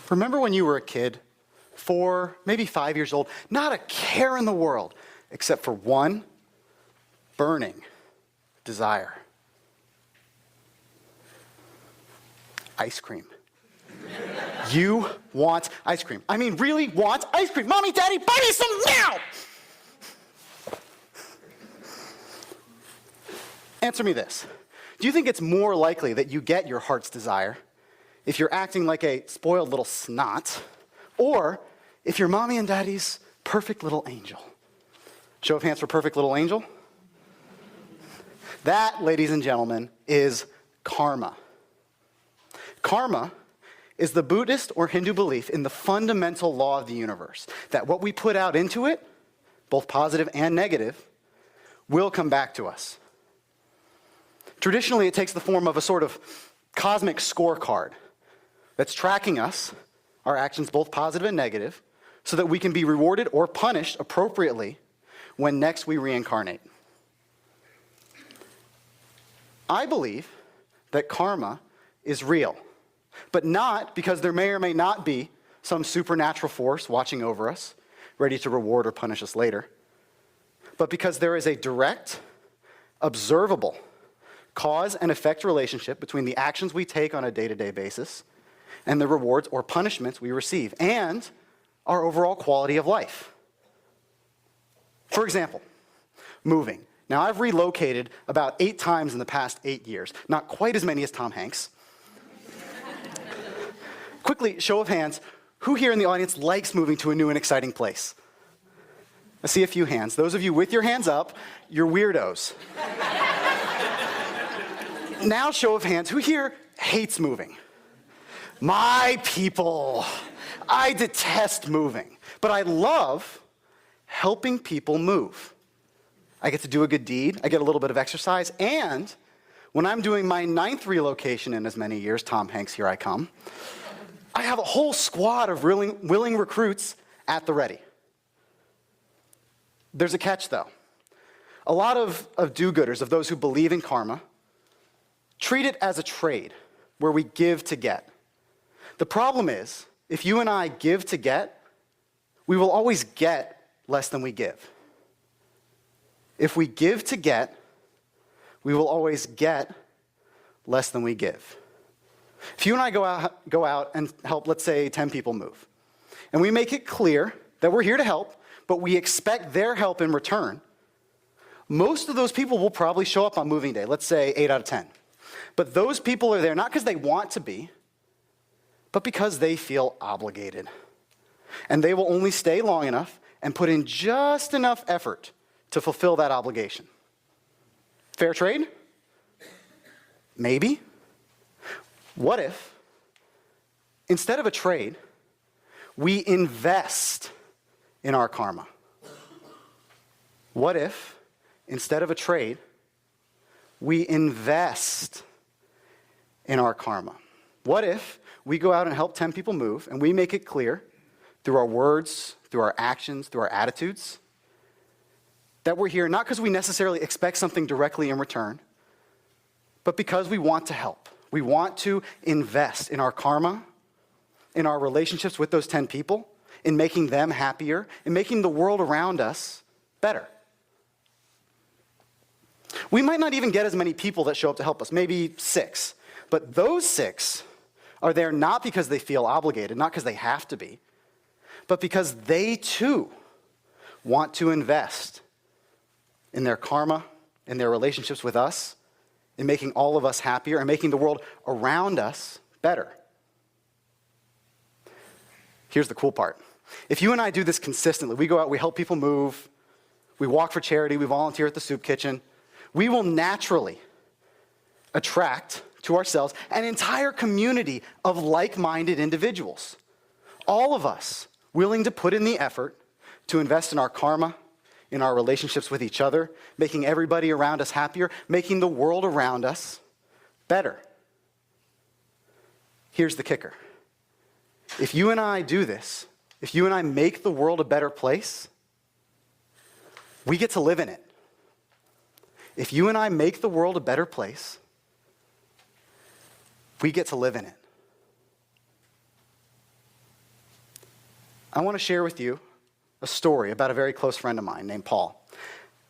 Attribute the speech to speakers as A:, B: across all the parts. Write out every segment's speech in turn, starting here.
A: Remember when you were a kid, 4, maybe 5 years old, not a care in the world except for one burning desire. Ice cream. You want ice cream. I mean, really want ice cream. Mommy, Daddy, buy me some now! Answer me this. Do you think it's more likely that you get your heart's desire if you're acting like a spoiled little snot, or if you're mommy and daddy's perfect little angel? Show of hands for perfect little angel. That, ladies and gentlemen, is karma. Karma is the Buddhist or Hindu belief in the fundamental law of the universe, that what we put out into it, both positive and negative, will come back to us. Traditionally, it takes the form of a sort of cosmic scorecard that's tracking us, our actions both positive and negative, so that we can be rewarded or punished appropriately when next we reincarnate. I believe that karma is real, but not because there may or may not be some supernatural force watching over us, ready to reward or punish us later, but because there is a direct, observable cause and effect relationship between the actions we take on a day-to-day basis and the rewards or punishments we receive, and our overall quality of life. For example, moving. Now, I've relocated about 8 times in the past 8 years. Not quite as many as Tom Hanks. Quickly, show of hands, who here in the audience likes moving to a new and exciting place? I see a few hands. Those of you with your hands up, you're weirdos. Now, show of hands, who here hates moving? My people. I detest moving, but I love helping people move. I get to do a good deed, I get a little bit of exercise, and when I'm doing my 9th relocation in as many years, Tom Hanks, here I come, I have a whole squad of willing recruits at the ready. There's a catch, though. A lot of do-gooders, of those who believe in karma, treat it as a trade where we give to get. The problem is, if you and I give to get, we will always get less than we give. If we give to get, we will always get less than we give. If you and I go out and help, let's say, 10 people move, and we make it clear that we're here to help, but we expect their help in return, most of those people will probably show up on moving day, let's say 8 out of 10. But those people are there not because they want to be, but because they feel obligated. And they will only stay long enough and put in just enough effort to fulfill that obligation. Fair trade? Maybe. What if, instead of a trade, we invest in our karma? What if, instead of a trade, we invest in our karma? What if we go out and help 10 people move, and we make it clear through our words, through our actions, through our attitudes, that we're here not because we necessarily expect something directly in return, but because we want to help. We want to invest in our karma, in our relationships with those 10 people, in making them happier, in making the world around us better. We might not even get as many people that show up to help us, maybe 6. But those 6 are there not because they feel obligated, not because they have to be, but because they too want to invest in their karma, in their relationships with us, in making all of us happier, and making the world around us better. Here's the cool part. If you and I do this consistently, we go out, we help people move, we walk for charity, we volunteer at the soup kitchen, we will naturally attract to ourselves an entire community of like-minded individuals. All of us willing to put in the effort to invest in our karma, in our relationships with each other, making everybody around us happier, making the world around us better. Here's the kicker. If you and I do this, if you and I make the world a better place, we get to live in it. If you and I make the world a better place, we get to live in it. I want to share with you a story about a very close friend of mine named Paul.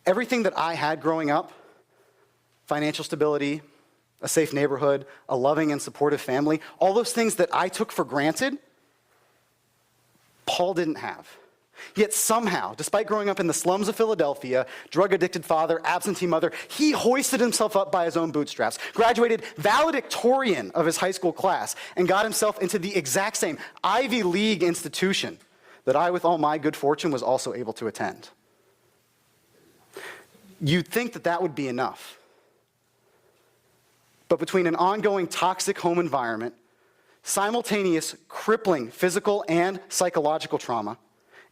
A: Everything that I had growing up, financial stability, a safe neighborhood, a loving and supportive family, all those things that I took for granted, Paul didn't have. Yet somehow, despite growing up in the slums of Philadelphia, drug-addicted father, absentee mother, he hoisted himself up by his own bootstraps, graduated valedictorian of his high school class, and got himself into the exact same Ivy League institution that I, with all my good fortune, was also able to attend. You'd think that that would be enough. But between an ongoing toxic home environment, simultaneous crippling physical and psychological trauma,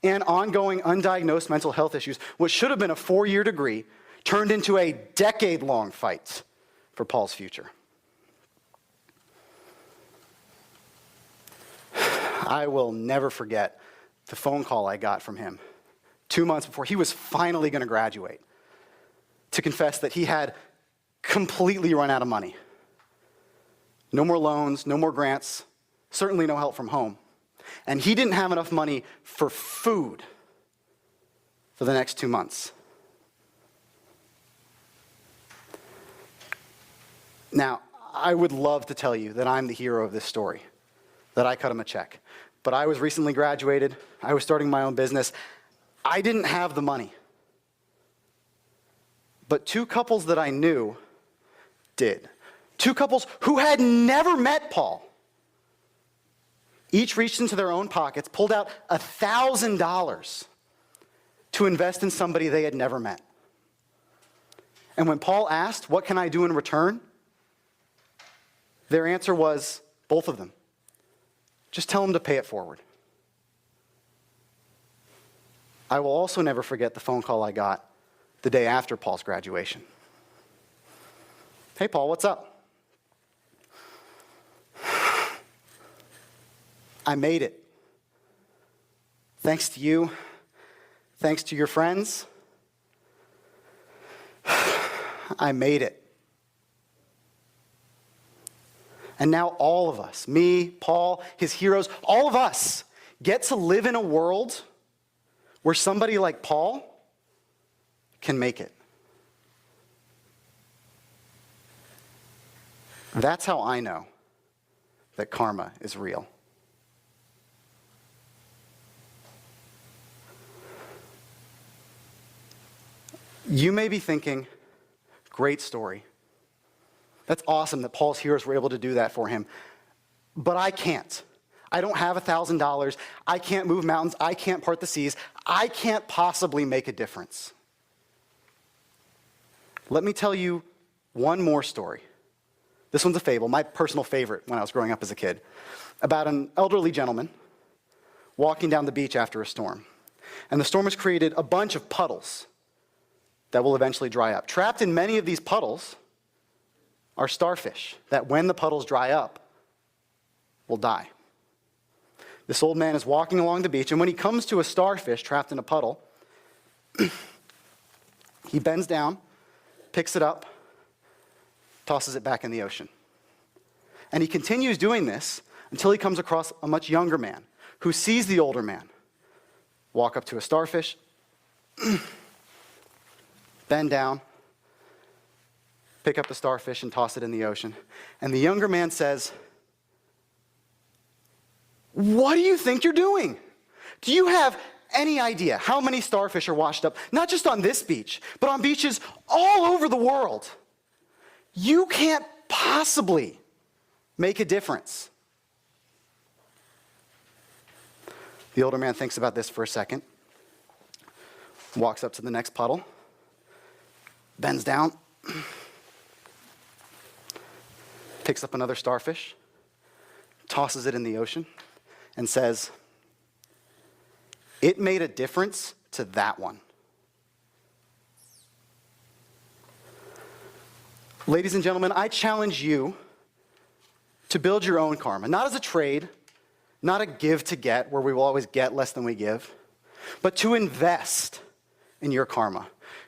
A: and ongoing undiagnosed mental health issues, what should have been a 4-year degree turned into a decade-long fight for Paul's future. I will never forget the phone call I got from him 2 months before he was finally going to graduate to confess that he had completely run out of money. No more loans, no more grants, certainly no help from home. And he didn't have enough money for food for the next 2 months. Now, I would love to tell you that I'm the hero of this story, that I cut him a check. But I was recently graduated. I was starting my own business. I didn't have the money. But 2 couples that I knew did. 2 couples who had never met Paul. Each reached into their own pockets, pulled out $1,000 to invest in somebody they had never met. And when Paul asked, "What can I do in return?" their answer was, both of them, "Just tell them to pay it forward." I will also never forget the phone call I got the day after Paul's graduation. "Hey, Paul, what's up?" "I made it. Thanks to you, thanks to your friends, I made it. And now all of us, me, Paul, his heroes, all of us get to live in a world where somebody like Paul can make it." That's how I know that karma is real. You may be thinking, great story. That's awesome that Paul's heroes were able to do that for him. But I can't. I don't have $1,000. I can't move mountains. I can't part the seas. I can't possibly make a difference. Let me tell you one more story. This one's a fable, my personal favorite when I was growing up as a kid, about an elderly gentleman walking down the beach after a storm. And the storm has created a bunch of puddles that will eventually dry up. Trapped in many of these puddles are starfish that, when the puddles dry up, will die. This old man is walking along the beach, and when he comes to a starfish trapped in a puddle, he bends down, picks it up, tosses it back in the ocean. And he continues doing this until he comes across a much younger man who sees the older man walk up to a starfish, bend down, pick up the starfish and toss it in the ocean. And the younger man says, "What do you think you're doing? Do you have any idea how many starfish are washed up, not just on this beach, but on beaches all over the world? You can't possibly make a difference." The older man thinks about this for a second, walks up to the next puddle, bends down, picks up another starfish, tosses it in the ocean, and says, "It made a difference to that one." Ladies and gentlemen, I challenge you to build your own karma, not as a trade, Not a give to get, where we will always get less than we give, but to invest in your karma.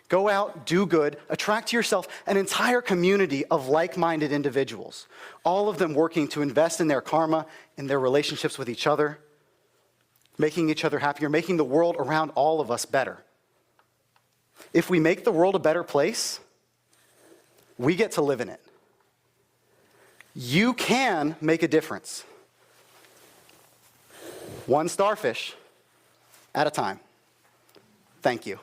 A: Go out, do good, attract to yourself an entire community of like-minded individuals, all of them working to invest in their karma, in their relationships with each other, making each other happier, making the world around all of us better. If we make the world a better place, we get to live in it. You can make a difference. One starfish at a time. Thank you.